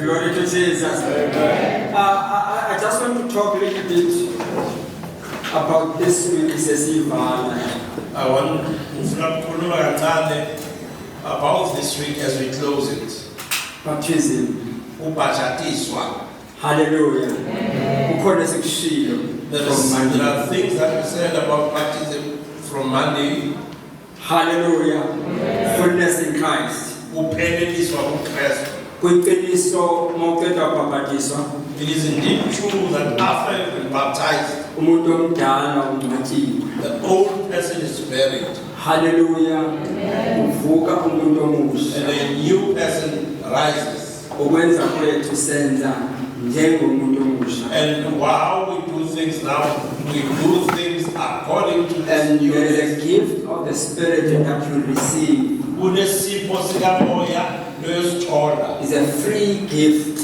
Glory to Jesus. I just want to talk a little bit about this week. I want to about this week as we close it. Baptism. Hallelujah. There are things that we said about baptism from Monday. Hallelujah. Fullness in Christ. It is indeed true that after you've been baptized, the old person is buried. Hallelujah. And a new person rises. And how we do things now, we do things according to this. And there is a gift of the Spirit that you receive. It's a free gift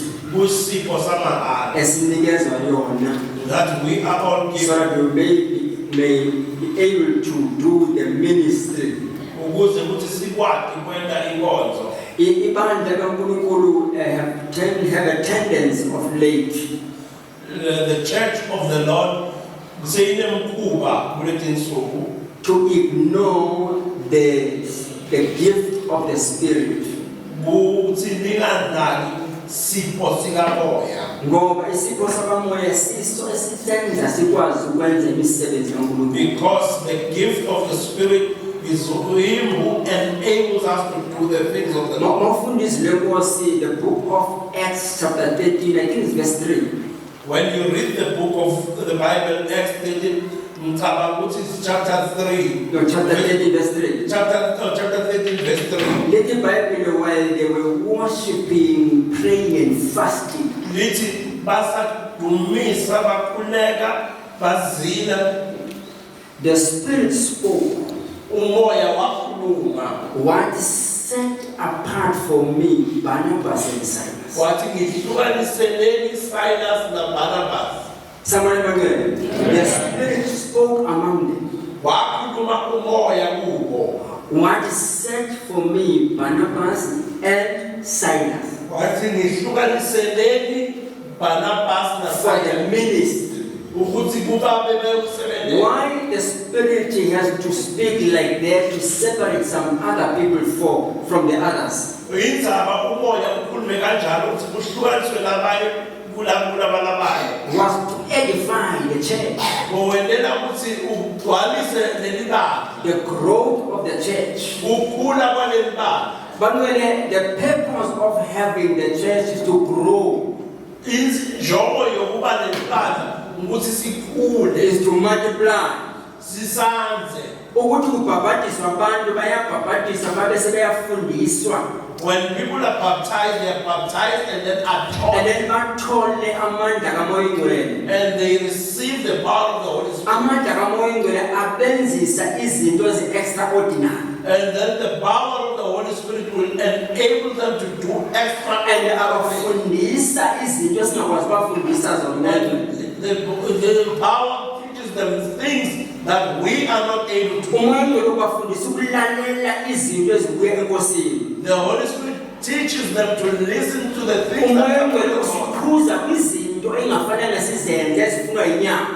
that we are all given, so that you may be able to do the ministry. Have a tendency of late. The church of the Lord to ignore the gift of the Spirit. Because the gift of the Spirit is him who enables us to do the things of the Lord. The book of Acts chapter 13, I think it's verse 3. When you read the book of the Bible, Acts 13, chapter 3. No, chapter 13, verse 3. Chapter 13, verse 3. Let the Bible, while they were worshiping, praying, and fasting, the Spirit spoke. What is set apart for me, Barnabas and Silas. Someone again. The Spirit spoke among them. What is set for me, Barnabas and Silas, for the ministry. Why the Spirit has to speak like that to separate some other people from the others? Was to edify the church. The growth of the church. But when the purpose of having the church is to grow, is to multiply. When people are baptized, they are baptized and then are taught. And they receive the power of the Holy Spirit. And then the power of the Holy Spirit will enable them to do extra. And the power teaches them things that we are not able to. The Holy Spirit teaches them to listen to the things that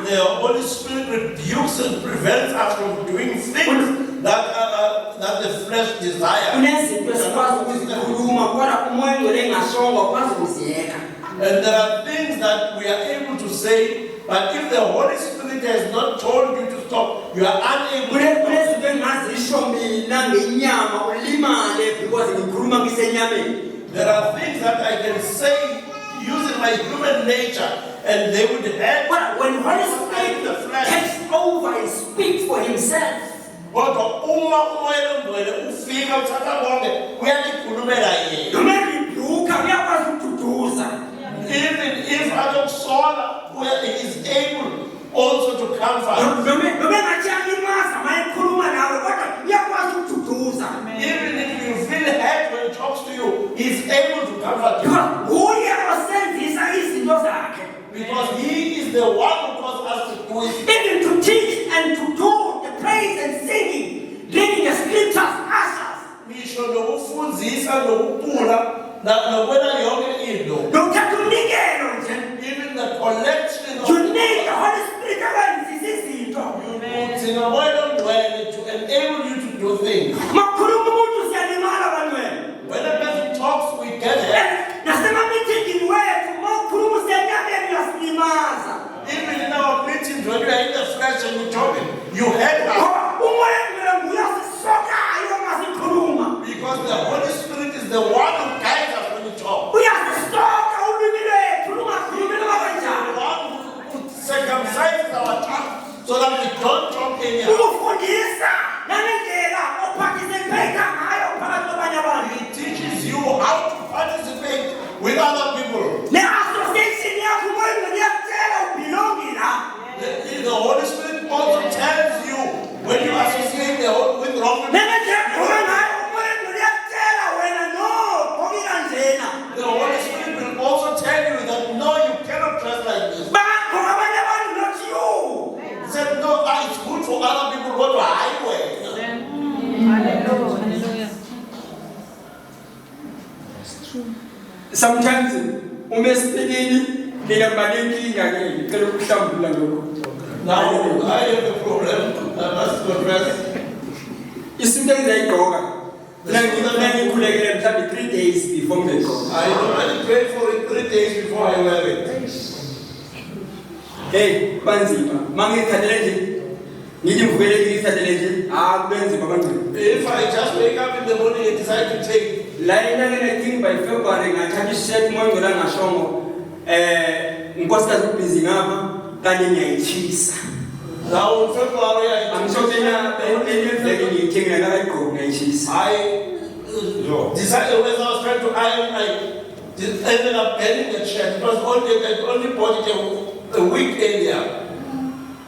the Holy Spirit rebukes and prevents us from doing things that the flesh desires. And there are things that we are able to say, but if the Holy Spirit has not told you to stop, you are unable to stop. There are things that I can say using my human nature, and they would have. But when Holy Spirit takes over and speaks for himself, even if Adam saw where he is able also to comfort. Even if you feel hurt when he talks to you, he's able to comfort you. Because he is the one who caused us to do it. Even to teach and to do the praise and singing, reading the scriptures, ushers. We should nokufundisa nokubula nakwena yonke into. Nokuthatha umnikelo nje. Even the collection of You need the Holy Spirit akwenzisa izinto. using a word of dwelling to enable you to do things. Makhuluma umuntu siyalimala bantwana. When a person talks, we get it. Nasemameeting wethu makhuluma siyanyameni uyasilimaza. Even in our meetings, when we are in the flesh and we're talking, you head us. Umoya ngcwele uyasisokayo masikhuluma. Because the Holy Spirit is the one who guides us when we talk. Uyasisoka ulwimi lwethu lungakhulumi noma The kanjani. one who circumcises our tongue so that we don't talk anyhow. Ukufundisa nangendlela ophathiziphetha ngayo phakathi kwabanye abantu. He teaches you how to participate with other people. Ne-association yakho umoya ngcwele uyakutshela ubelongi la. The Holy Spirit also tells you when you associate with wrong people. Nengendlela ngayo umoya ngcwele uyakutshela wena no qoki kanjena. The Holy Spirit will also tell you that no, you cannot dress like this. Bagqoka abanye abantu not you. He said, no, it's good for other people go to highway. Hallelujah. Sometimes umesipilini ninabalenkinga ke cela ukuhlambula lokho. Now, I have a problem. I must confess. Isinto engizayigqoka nangikhulekele mhlawumbe 3 days before ngiyigqoka. I normally pray for it 3 days before I wear it. Hey, banzima. Mangithathele nje. Ngithi ngivukele ngithathele nje. Kubenzima bangcwele. If I just wake up in the morning and decide to take, La ina ngene think by February ngathatha ishirt moyo ngicela ngashongo. Nkosikazi ubhizi ngapha kanye ngiyayithisa. now in February Angishobena enevleke ngiyithenga ngakayigqoka ngiyayithisa. I decided when I was trying to iron, I ended up getting the shirt. It was only bought it a week earlier.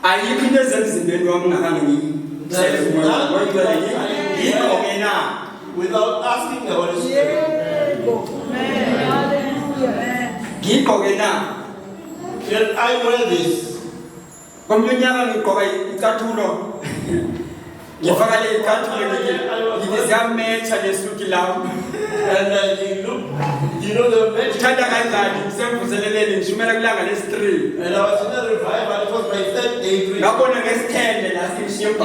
Ayikho into ezemzimbeni wami ngakhange ngiyigqoke na. Without asking the Holy Spirit. Ngiyigqoke na. Can I wear this? Komnye unyaka ngigqoka icathulo. Ngifaka le icathulo ngithi ziyametsha lesuti lawo. And you know the message. Uthanda kanjani semvuseleleni ngishumela kulanga lesi-3. And I was in a revival, it was my 3rd day preaching. Ngabona ngesithende la sishiye I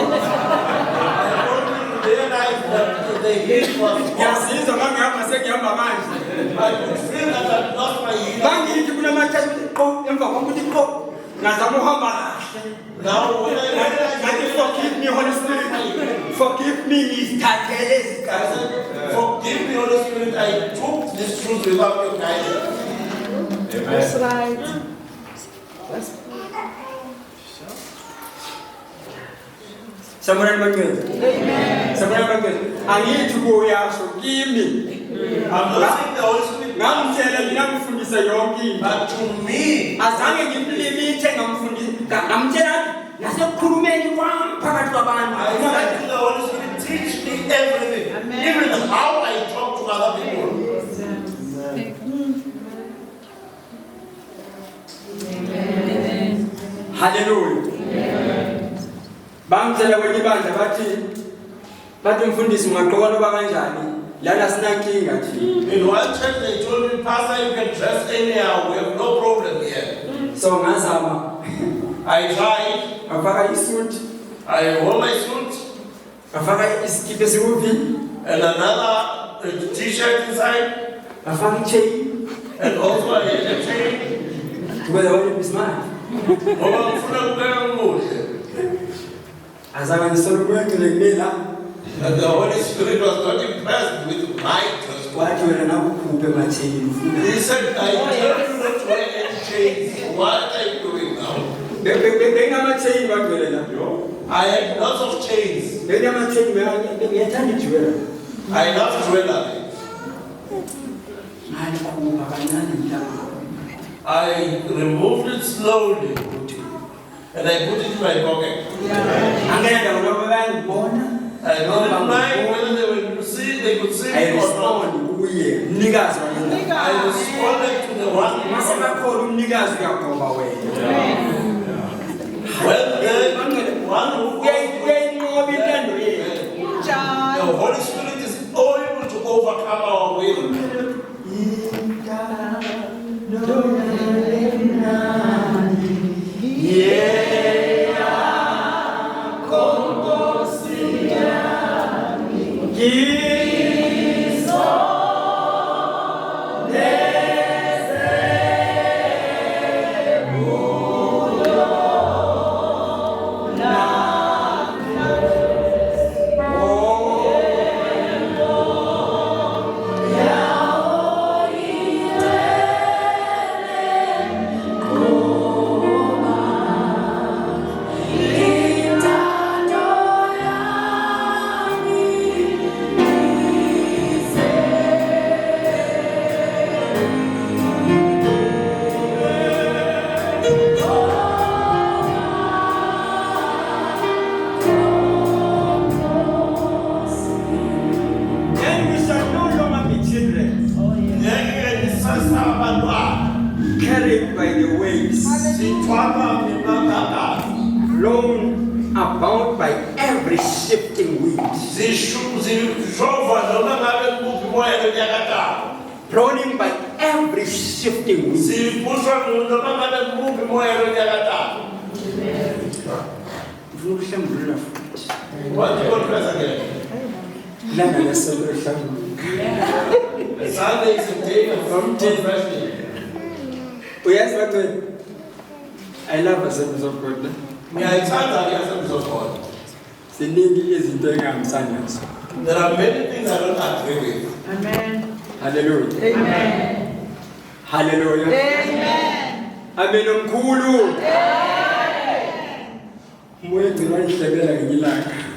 only realized that the heat was hot. ngiyazizwa ngangihamba sengihamba manje. I could feel that I lost my heat. Bangithi kunamathela qo emva kokuthi qo ngazama uhamba kahle. Now when I realized Ngathi forgive me Holy Spirit. Forgive me ngizithathele I izikhathi. said, forgive me, Holy Spirit, I took this truth without your guidance. That's right. That's Samurani bangcwele. Samurani bangcwele. Angithi kuyasho kimi. I'm not saying the Holy Spirit, Ngamtshela mina ngifundisa yonke into. but to me, Azange ngimlimithe ngamfundisa. Ngamtshela nasekukhulumeni kwami phakathi kwabantu. I said to the Holy Spirit, teach me everything, even how I talk to other people. Hallelujah. Bangitshela kwenye ibandla bathi mfundisi ungagqoka noba kanjani lana sinankinga thina. In one church, they told me, Pastor, you can dress anyhow, we have no problem here. So ngazama I tried, ngafaka isuti I wore my suit, ngafaka isikipha esikuvini and another t-shirt inside, ngafaka ichain and also I had a chain. ukuze abantu bisimali. Ngoba ngifuna ukubeka umuhle. Azange ngisole kuyengcwele kumela And the Holy Spirit was not impressed with my dress. wathi wena nakukhuphe matheni ufuna. He said, I told you not to wear any chains. What are you doing now? Bengamatheni bangcwele la. I had lots of chains. Bengamatheni ngiyathanda ijwela. I love jewelry. Ngalikhupha kancane mntana. I removed it slowly and I put it in my pocket. Angenda ngoba bayangibona. I didn't mind whether they would see, they could see I me or not. respond kuye umnikazi wami. I responded to the one. Mase bakhona umnikazi uyagqoba wena. Well, the one who Uyayinqoba intando yethu. the Holy Spirit is able to overcome our will. Carried by the waves, blown about by every shifting wind, blown by every shifting wind. What do you want to press again? Sunday is a day of refreshing. Yes, what I love Assemblies of God. We are excited at the Assemblies of God. There are many things I don't agree with. Amen. Hallelujah. Amen. Hallelujah. Amen. Amen.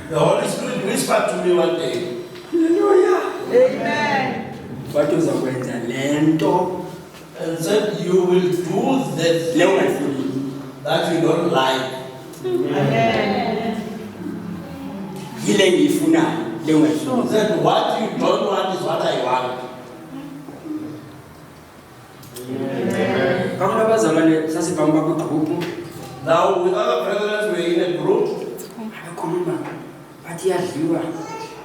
The Holy Spirit whispered to me one day. Hallelujah. Amen. And said, you will do the thing that you don't like. Amen. He said, what you don't want is what I want. Now, with other presidents, we're in a group.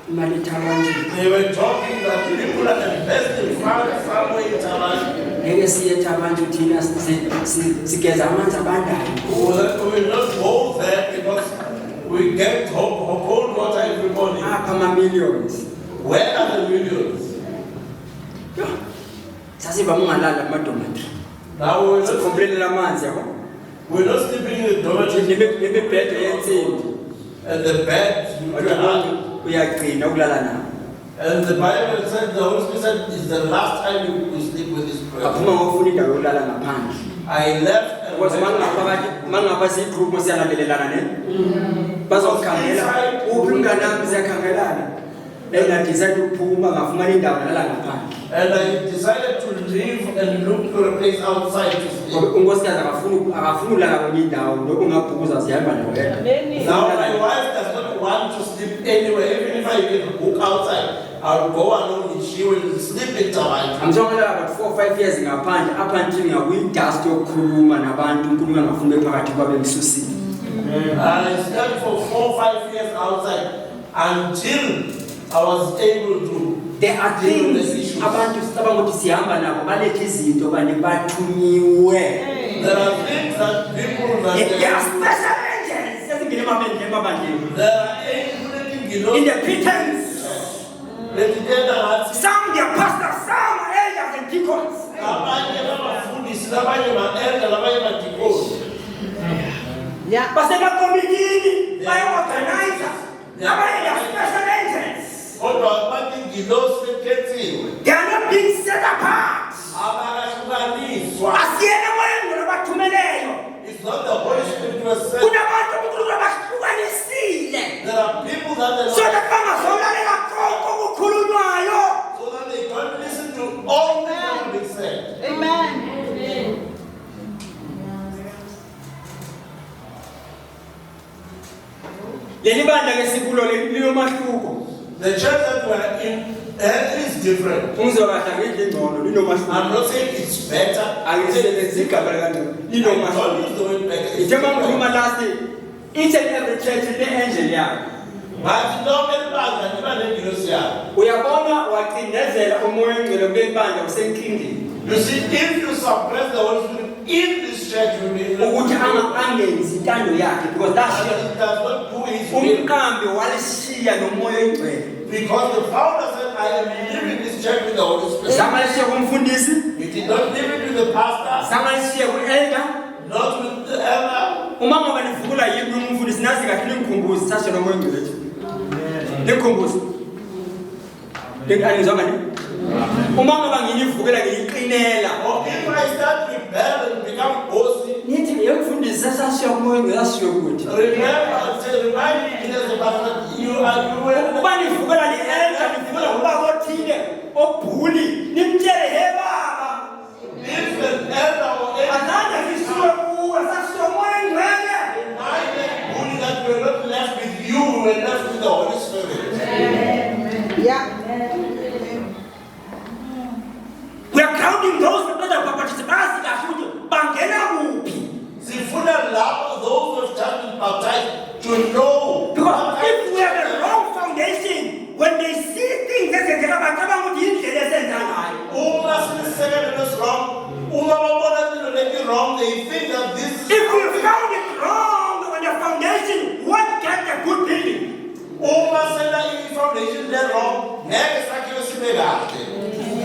They were talking that people are investing somewhere in Thailand. We will not go there because we get cold water every morning. Where are the millions? Now we're not sleeping in the dormitory and the bed. And the Bible said, the Holy Spirit said, it's the last time you sleep with this prayer. I left and went and I decided to leave and look for a place outside to sleep. Now my wife does not want to sleep anywhere. Even if I get a book outside, I'll go alone and she will sleep in Thailand. I'm talking about 4 or 5 years in a pan, up until we dust your crew and a band to I slept for 4 or 5 years outside until I was able to. There are things about to Siyamba now, there are things that people that there are special angels. There are angels in the pittance. Some they are pastors, some are elders and deacons. Yeah. But they're not committed by organizers. They are special agents. They are not being set apart. It's not the Holy Spirit who has said. There are people that so that they don't listen to all that they say. Amen. The church that we are in is different. I'm not saying it's better. I'm saying it's different. I don't use the word better. Each and every church in the angel, yeah. But no man never Uyabona wacindezela umoya ongcwele kubebandla usenkingeni. You see, if you suppress the Holy Spirit in this church, you will be Ukuthi angenzi intando yakhe because that's it does not do his will. umqambi walishiya nomoya ongcwele. Because the founder said, I am living this church with the Holy Spirit. Samalishiya kumfundisi, He did not live it with the pastor, samalishiya ku-elder. not with the elder. Uma ngoba nivukula yini umfundisi nazi kahle nimkhumbuze sashe nomoya ongcwele wethu. Nimkhumbuze. Ngizwa ngani? Uma ngoba nginivukela ngiyiqinela. Or if I start rebel and become bossy, Nithi yemfundisi sashe umoya ongcwele asiyo kuthi. remember, say, remind me as a pastor, you are doing. Uba nivukela ni-elder nivukela ngoba othile obhuli nimtshele he baba. If an elder or any Azange sisuke kuwe sashiya umoya ongcwele. bully that we are not left with you, we were left with the Holy Spirit. Yeah. We are counting those that are participants kahle bangena kuphi. Sifuna labo, those who have just been baptized, to know. Because if we have a wrong foundation, when they see things ezenzeka bacabanga ukuthi yindlela esenza ngayo. Uma sinisekelo is wrong, uma babona into leti wrong, they think that this is. If we found it wrong on the foundation, what can a good building? Uma sena i foundation there wrong, ngeke sakhiwe sibe kahle.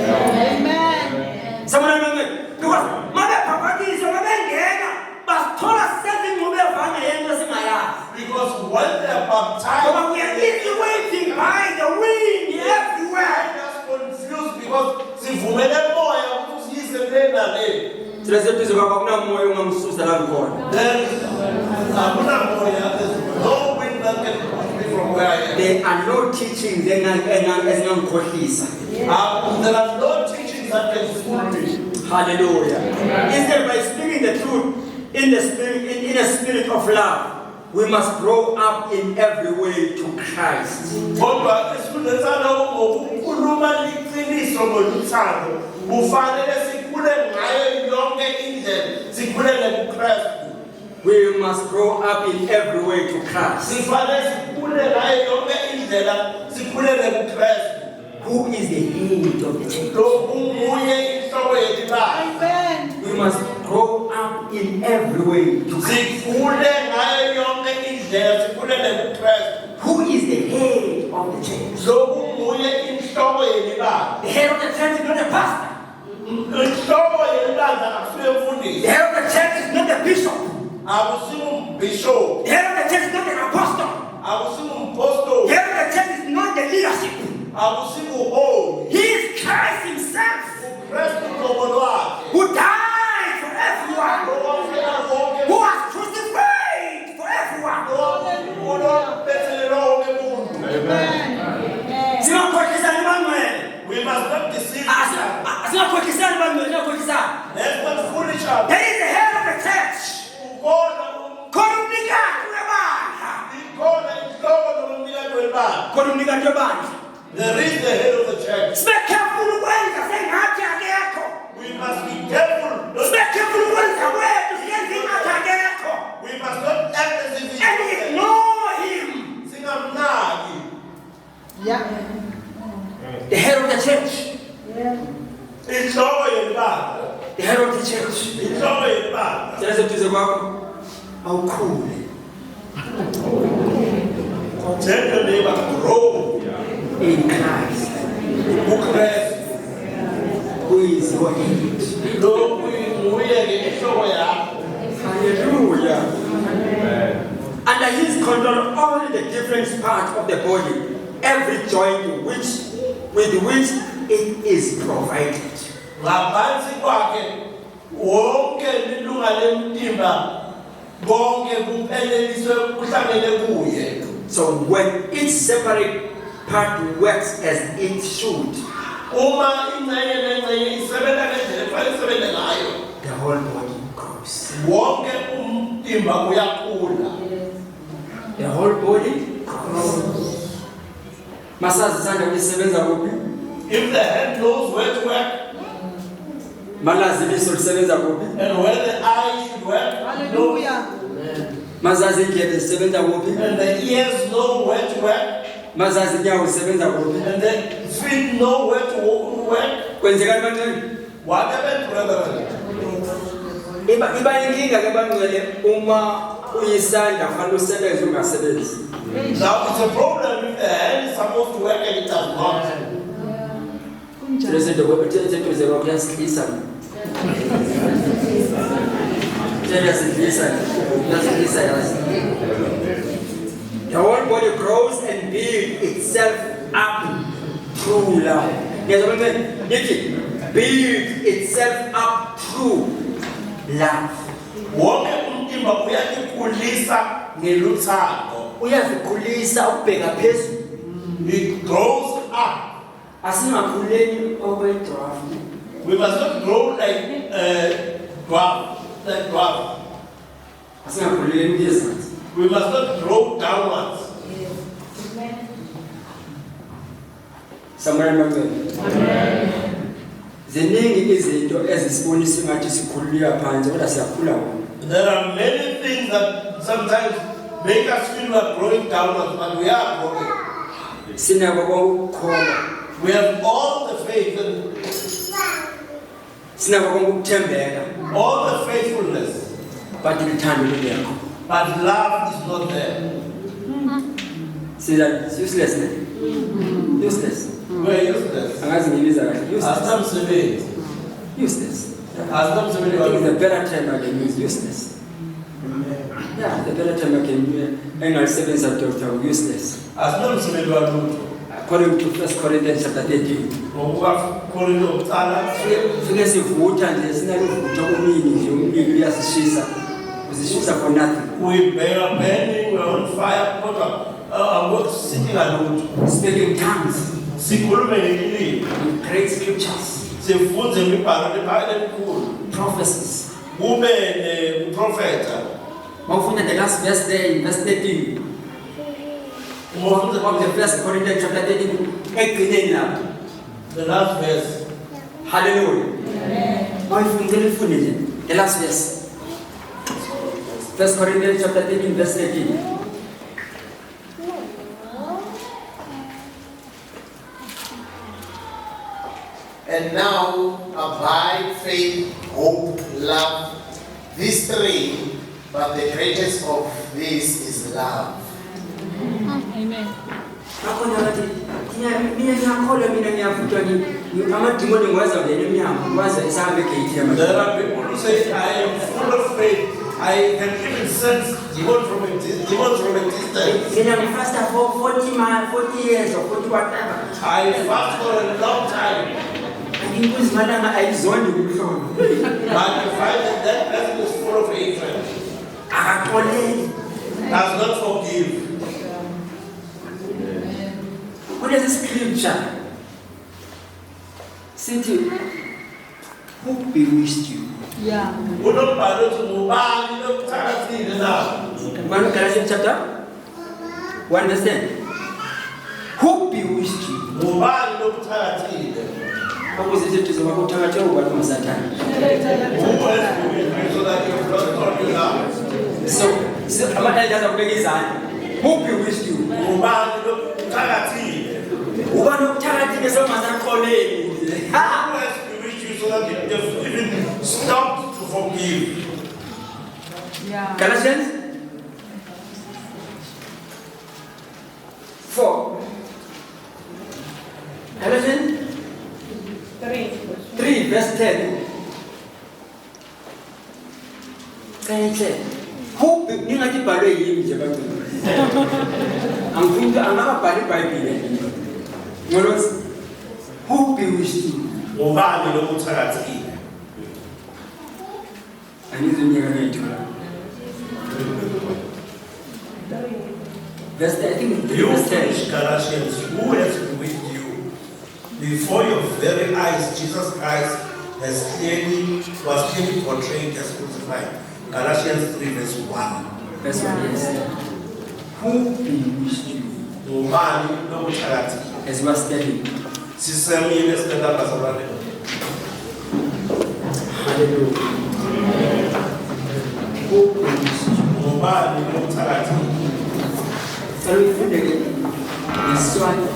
Amen. Someone remember, because mother papakisho mabengena basithola sezinqubo evanga yento singayazi. Because when they are baptized, Ngoba we are easily waiting by the wind everywhere. they are just confused because sivumele moya ukuthi siyise le na le. Sileseduze kwakho kunamoya ungamsusa la khona. There is akuna moya, there's no wind that can push me from where I am. There are no teachings ezingangikhohlisa. There are no teachings that can fool me. Hallelujah. Instead, by speaking the truth in the spirit, in a spirit of love, we must grow up in every way to Christ. Kodwa esifundisana ngokukhuluma liqiniso ngoluthando, kufanele sikhule ngayo yonke indlela, sikhulele kuKristu. We must grow up in every way to Christ, Sifanele sikhule ngayo yonke indlela, sikhulele kuKristu. who is the head of the church. Lo unguye inhloko yelibandla. Amen. We must grow up in every way to Christ, Sikhule ngayo yonke indlela, sikhulele kuKristu. who is the head of the church. Lo unguye inhloko yelibandla. The head of the church is not a pastor. Inhloko yelibandla akusiyo The umfundisi, head of the church is not a bishop. akusiyo umbhishobhi, The head of the church is not an apostle. akusiyo umpostoli, The head of the church is not the leadership. akusiyo ubuholi. He is Christ himself, Kristu qobo lwakhe, who died for everyone, owafela wonke who was crucified for everyone. olobethelelwa wonke umuntu. Singakhohlisani bangcwele. We must not deceive each other. Singakhohlisani bangcwele, singakhohlisani. Let's not fool each other. There is the head of the church. Ukhona Khona umnikati webandla. ikhona inhloko nomnikati welibandla. Khona umnikati webandla. There is the head of the church. Sibe careful ukwenza sengathi akekho. We must be careful. Sibe careful ukwenza kwethu siyenze ingathi akekho. We must not act as if he And is there. ignore him. Singamnaki. Yeah. The head of the church. Inhloko yelibandla. The head of the church. Inhloko yelibandla. Sileseduze kwakho awukhule. Tell your neighbor, grow In Christ, uKristu. who is your head. Lo nguye inhloko yakho. Hallelujah. Under his control, all the different parts of the body, every joint with which it is provided. Ngaphansi kwakhe wonke ilunga lemtimba bonke kupheleliswe kuhlangene kuye. So when each separate part works as it should, Uma ingxenye nengxenye isebenza ngendlela efanele isebenze ngayo, the whole body grows. wonke umtimba uyakhula. The whole body grows. Masazi sanda kulisebenza kuphi? If the hand knows where to work Malazi liso lisebenza kuphi? and where the eye should work, knows Hallelujah. Mazazi indlebe zisebenza kuphi? And the ears know where to work. Mazazi inyawo zisebenza kuphi? And the feet know where to work. Kwenzekani bantwana? What happened, brethren? Iba inkinga ke bangcwele uma uyisandla fanele usebenze ungasebenzi. Now it's a problem if the hand is supposed to work and it does not. Listen to what the Lord has listened. The whole body grows and builds itself up through love. Yes, what I mean? Build itself up through love. Wonke umtimba uyazikhulisa ngeluthando. Uyazikhulisa ukubheka phezulu. It grows up. Asingakhuleni okwe-draft. We must not grow like dwarf. Asingakhuleni kuyezansi. We must not grow downwards. Samara mabele. Ziningi izinto ezisibonisa ngathi sikhulula phansi kodwa siyakhula wona. There are many things that sometimes make us feel we are growing downwards, but we are growing. Sinako ukukholwa. We have all the faith and Sinako ukuthembeka. all the faithfulness, But uthando lungekho. but love is not there. It's useless. Useless. We're useless. Angazi ngibiza kahle. Useless. Asinamsebenzi. Useless. Asinamsebenzi I think the walutho. better term I can use useless. Yeah, the better term I can use. Engalisebenzisa Dr. Useless. Asinamsebenzi walutho. According to 1 Corinthians chapter 13. Ngokuba Korinto kuqala Fike sivutha nje sinaluvutha omini nje umlilo uyasishisa. Usishisa for nothing. we bear burning, we're on fire, kodwa sitting alutho. Speaking tongues. Sikhulume ngelimi. Great scriptures. Sifunde imibhalo emikhulu. Prophecies. Kube neprofeta. Mawufunda the last verse there in verse 13. Of the first Corinthians chapter 13. Ekugcineni lapho. The last verse. Hallelujah. Mawufundele nje the last verse. 1 Corinthians chapter 13 verse 13. And now abide faith, hope, love, these three, but the greatest of these is love. Amen. Akhona bathi mina ngiyakholwa mina ngiyavutwa amadimoni ngiwaza vele emnyango ngiwaza esahambe egate There yamanje. are people who say, I am full of faith. I can even sense demons from a distance. Mina ngifasta for 40 years or 40 whatever. I fast for a long time. Inkosi malanga ayizondi kuhlolo. But you find that person is full of hatred. Akaxoleli. Does not forgive. Kulesi scripture sithi who bewitched you? Yeah. Unobhalo uthi ngubani lokuthakathile na? One Galatians chapter 1 verse 10. Who bewitched you? Ngubani lokuthakathile? Ukuze sithi zobakuthakathe ubani umasathana. Who has believed me so that you have not told you now? So ama-elders akubeka izandla. Who bewitched you? Ngubani lokuthakathile? Ubani okuthakathile sokungasaxoleli. Who has bewitched you so that you have even stopped to forgive? Yeah. Galatians 4. Galatians 3 verse 10. Who ningathi ibhalwe yimi nje bantu. Angifuni angakabhali iBhayibheli. Ngolosi who bewitched you? Ngubani lokuthakathile? Angizunyeka ngiyithola. Verse I think You verse 10. foolish Galatians, who has bewitched you? Before your very eyes, Jesus Christ was clearly portrayed as crucified. Galatians 3 verse 1. Verse 1, yes. Who bewitched you? Ngubani lokuthakathile? As we are studying. Sisemile stand up as a brother. Hallelujah. Who bewitched you? ngubani ngokuthakathile. Saluyifundeke ngesiswati.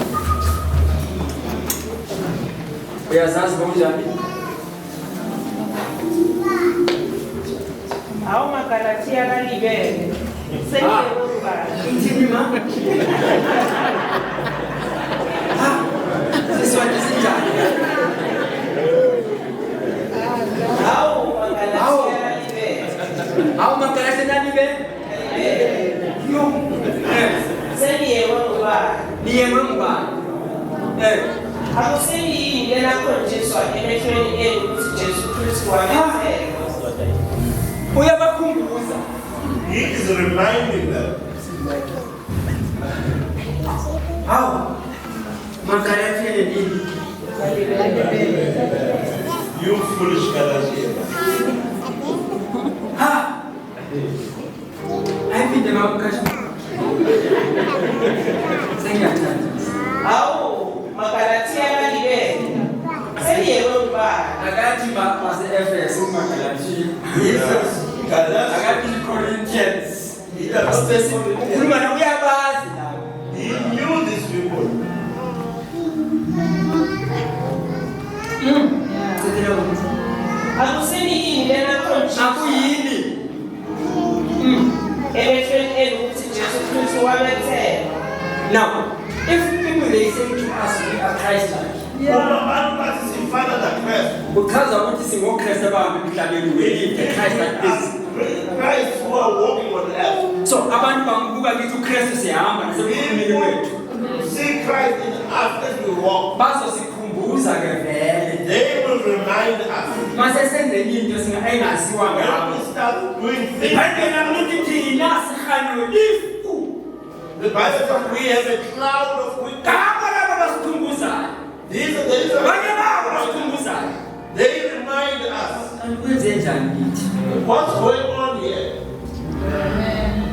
Uyazazi ngokunjani? Awu maGalatia kalibele. Sengiyekuba. Inthini ma? Siswati sinjani? Awu maGalatia kalibele. Hawu maGalatia nalibe? Yung. Sengiyekuba. Niye ngubani? Akuseyini lenakhonjiswa emehlweni enu ukuthi Jesu Kristu wabenzela. Uyabakhumbuza. He is reminding them. Hawu maGalatia nini? You foolish Galatians. Ha! Ayipinde mawukasha. Sengiyathanda. Awu maGalatia kalibele. Sengiyekuba. Akati base-Efeso maGalatia. Yes. Galatians. Akati Corinthians. He does not Ukhuluma na uyabazi la. He knew these people. Sithela ukuthi Akuseyini lenakhonjiswa akuyini. emehlweni enu ukuthi Jesu Kristu wabenzela. Now, if people they say to us we are Christ-like, Uma abantu bathi sifana naKristu. because ukuthi singoKristu abami emhlabeni we live the Christ-like this. Christ who are walking on earth. So abantu bangibuka kithi uKristu siyahamba nasemphefumulweni wethu. See Christ in us as we walk. Bazosikhumbuza ke vele. They will remind us. Mase senze into engasiwa When ngabo. we start doing things, Ibhayibheli lithi thina sihanwe ifu. the Bible says we have a cloud of witnesses. Ngabo labo basikhumbuzayo. These are Banye babo the basikhumbuzayo. they remind us Kanti kwenze njani kithi? what's going on here.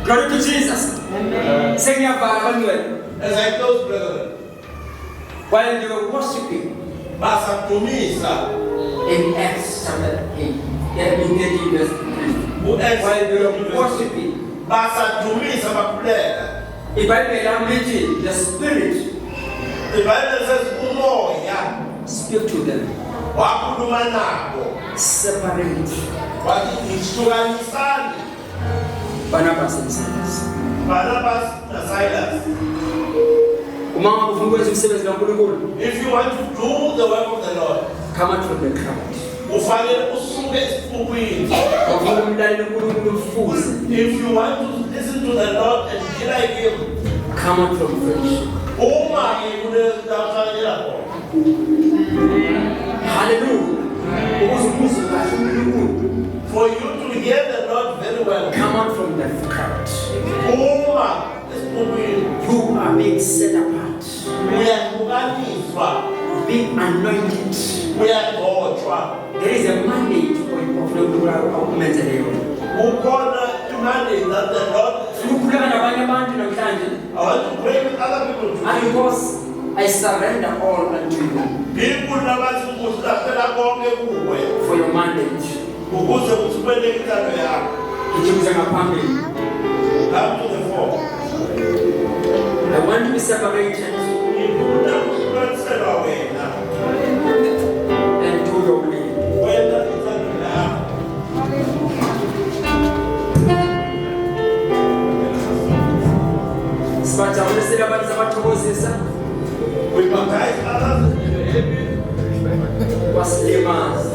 Glory to Jesus. Sengiyavala abantwana. As I close, brethren, While they were worshiping basadumisa in Acts chapter 8, they in 30 verse 3. While they were worshiping, basadumisa bakhuleka. ibhayibheli lithi the Spirit The Bible says umoya speak to them, wakhuluma nabo separate wathi ngihlukanisani Barnabas and Silas. Barnabas na Silas. Uma ufuna ukwenza umsebenzi kaNkulunkulu, If you want to do the work of the Lord, come out from the crowd. ufanele usuke esifubwini. Ufuna umlalela uNkulunkulu ufuze, If you want to listen to the Lord and be like Him, come out from friendship. uma kunezafanele khona. Hallelujah. Ukuze umuzwe kahle uNkulunkulu, For you to hear the Lord very well, come out from the crowd. uma esifubwini You are being set apart, uyahlukaniswa, being anointed. uyagcotshwa. There is a mandate for uNkulunkulu akumenzelele yona. Kukhona imali that the Lord. Ukukhuluma nabanye abantu namhlanje, I want to pray with other people too. and because I surrender all unto you People nabathi ukuhlaphela konke kuwe for your mandate. ukuze uthumele intando yakho. Ngijikise ngaphambili. Come to the fore. I want to be separated Ngifuna ukuhlukanisela wena. and do your will. Wena intando yakho. Sibajabulisile abantu sabathokozisa, We baptize others in the name wasilimaza.